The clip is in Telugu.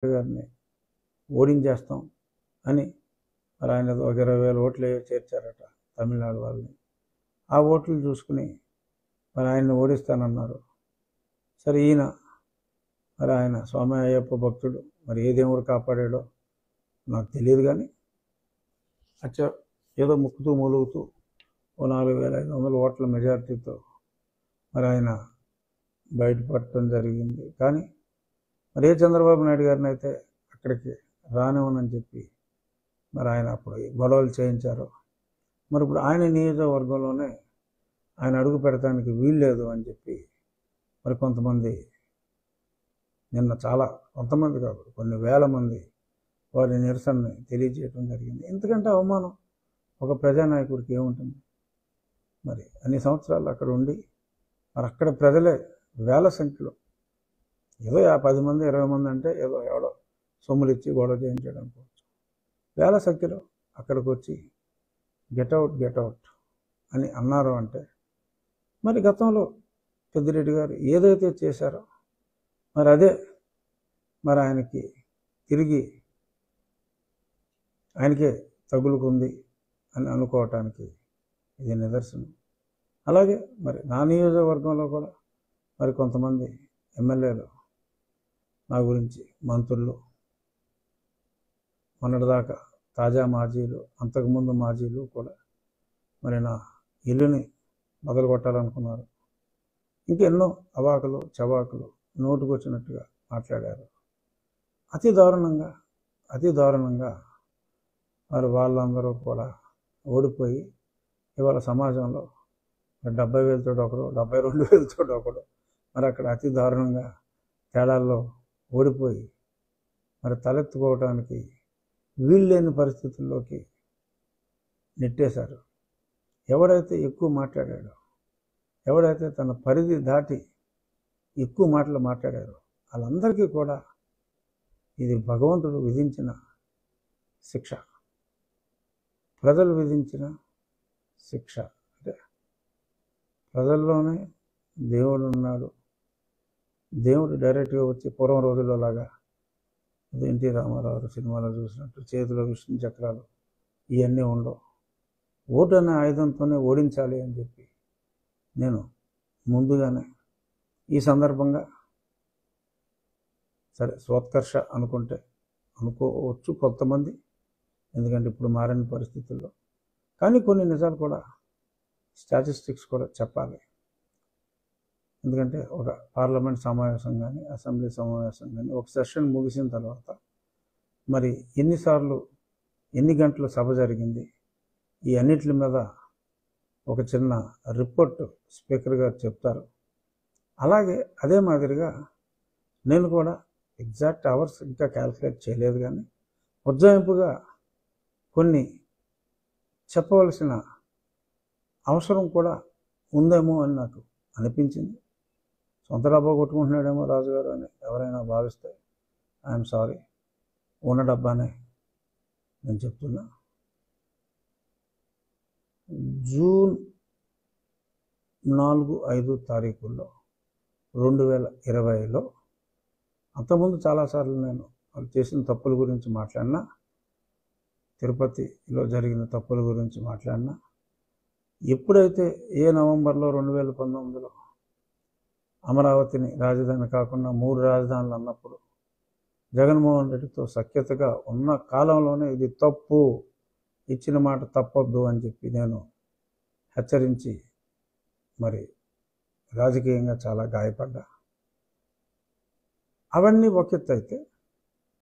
గారిని ఓడించేస్తాం అని మరి ఆయన ఒక 20,000 ఓట్లు చేర్చారట తమిళనాడు వాళ్ళని. ఆ ఓట్లు చూసుకుని మరి ఆయన్ని ఓడిస్తానన్నారు. సరే ఈయన మరి ఆయన స్వామి అయ్యప్ప భక్తుడు, మరి ఏ దేవుడు కాపాడాడో నాకు తెలియదు, కానీ ఏదో ముక్కుతూ మూలుగుతూ 4,500 ఓట్ల మెజారిటీతో మరి ఆయన బయటపడటం జరిగింది. కానీ మరి ఏ చంద్రబాబు నాయుడు గారిని అయితే అక్కడికి రానివ్వనని చెప్పి మరి ఆయన అప్పుడు గొడవలు చేయించారు. మరి ఇప్పుడు ఆయన నియోజకవర్గంలోనే ఆయన అడుగు పెడతానికి వీల్లేదు అని చెప్పి మరి కొంతమంది నిన్న కొంతమంది కాదు, కొన్ని వేల మంది వారి నిరసనని తెలియజేయడం జరిగింది. ఎందుకంటే అవమానం ఒక ప్రజానాయకుడికి ఏముంటుంది? మరి అన్ని సంవత్సరాలు అక్కడ ఉండి మరి అక్కడ ప్రజలే వేల సంఖ్యలో, ఏదో 10 మంది 20 మంది అంటే ఏదో ఎవడో సొమ్ములు ఇచ్చి గొడవ చేయించాడు అనుకోవచ్చు. వేల సంఖ్యలో అక్కడికి వచ్చి గెట్ అవుట్ అని అన్నారు అంటే మరి గతంలో పెద్దిరెడ్డి గారు ఏదైతే చేశారో మరి అదే మరి ఆయనకే తగులుకుంది అని అనుకోవటానికి ఇది నిదర్శనం. అలాగే మరి నా నియోజకవర్గంలో కూడా మరి కొంతమంది ఎమ్మెల్యేలు నా గురించి, మంత్రులు, మొన్నటిదాకా తాజా మాజీలు, అంతకుముందు మాజీలు కూడా మరి నా ఇల్లుని మొదలు కొట్టాలనుకున్నారు. ఇంకెన్నో అవాకులు చవాకులు నోటుకొచ్చినట్టుగా మాట్లాడారు. అతి దారుణంగా మరి వాళ్ళందరూ కూడా ఓడిపోయి ఇవాళ సమాజంలో 70,000 ఒకడు, 72,000 ఒకడు మరి అక్కడ అతి దారుణంగా తేడాల్లో ఓడిపోయి మరి తలెత్తుకోవడానికి వీల్లేని పరిస్థితుల్లోకి నెట్టేశారు. ఎవడైతే ఎక్కువ మాట్లాడాడో, ఎవడైతే తన పరిధి దాటి ఎక్కువ మాటలు మాట్లాడారో వాళ్ళందరికీ కూడా ఇది భగవంతుడు విధించిన శిక్ష, ప్రజలు విధించిన శిక్ష. అంటే ప్రజల్లోనే దేవుడు ఉన్నాడు. దేవుడు డైరెక్ట్గా వచ్చి పూర్వం రోజుల్లో లాగా ఎన్టీ రామారావు సినిమాలో చూసినట్టు చేతిలో విష్ణు చక్రాలు ఇవన్నీ ఉండవు. ఓటు అనే ఆయుధంతోనే ఓడించాలి అని చెప్పి నేను ముందుగానే ఈ సందర్భంగా సరే స్వోత్కర్ష అనుకోవచ్చు కొంతమంది, ఎందుకంటే ఇప్పుడు మారిన పరిస్థితుల్లో. కానీ కొన్ని నిజాలు కూడా, స్టాటిస్టిక్స్ కూడా చెప్పాలి. ఎందుకంటే ఒక పార్లమెంట్ సమావేశం కానీ, అసెంబ్లీ సమావేశం కానీ ఒక సెషన్ ముగిసిన తర్వాత మరి ఎన్ని గంటలు సభ జరిగింది, ఈ అన్నిటి మీద ఒక చిన్న రిపోర్ట్ స్పీకర్ గారు చెప్తారు. అలాగే అదే మాదిరిగా నేను కూడా ఎగ్జాక్ట్ అవర్స్ ఇంకా క్యాల్కులేట్ చేయలేదు, కానీ ఉజ్జాయింపుగా కొన్ని చెప్పవలసిన అవసరం కూడా ఉందేమో అని నాకు అనిపించింది. సొంత డబ్బా కొట్టుకుంటున్నాడేమో రాజుగారు అని ఎవరైనా భావిస్తే ఐఎమ్ సారీ, ఉన్న డబ్బానే నేను చెప్తున్నా. జూన్ 4-5 తారీఖుల్లో 2020లో అంతకుముందు చాలాసార్లు నేను వాళ్ళు చేసిన తప్పుల గురించి మాట్లాడినా, తిరుపతిలో జరిగిన తప్పుల గురించి మాట్లాడినా, ఎప్పుడైతే నవంబర్లో 2019లో అమరావతిని రాజధాని కాకుండా 3 రాజధానులు అన్నప్పుడు జగన్మోహన్ రెడ్డితో సఖ్యతగా ఉన్న కాలంలోనే ఇది తప్పు, ఇచ్చిన మాట తప్పొద్దు అని చెప్పి నేను హెచ్చరించి మరి రాజకీయంగా చాలా గాయపడ్డా. అవన్నీ ఒక ఎత్తు అయితే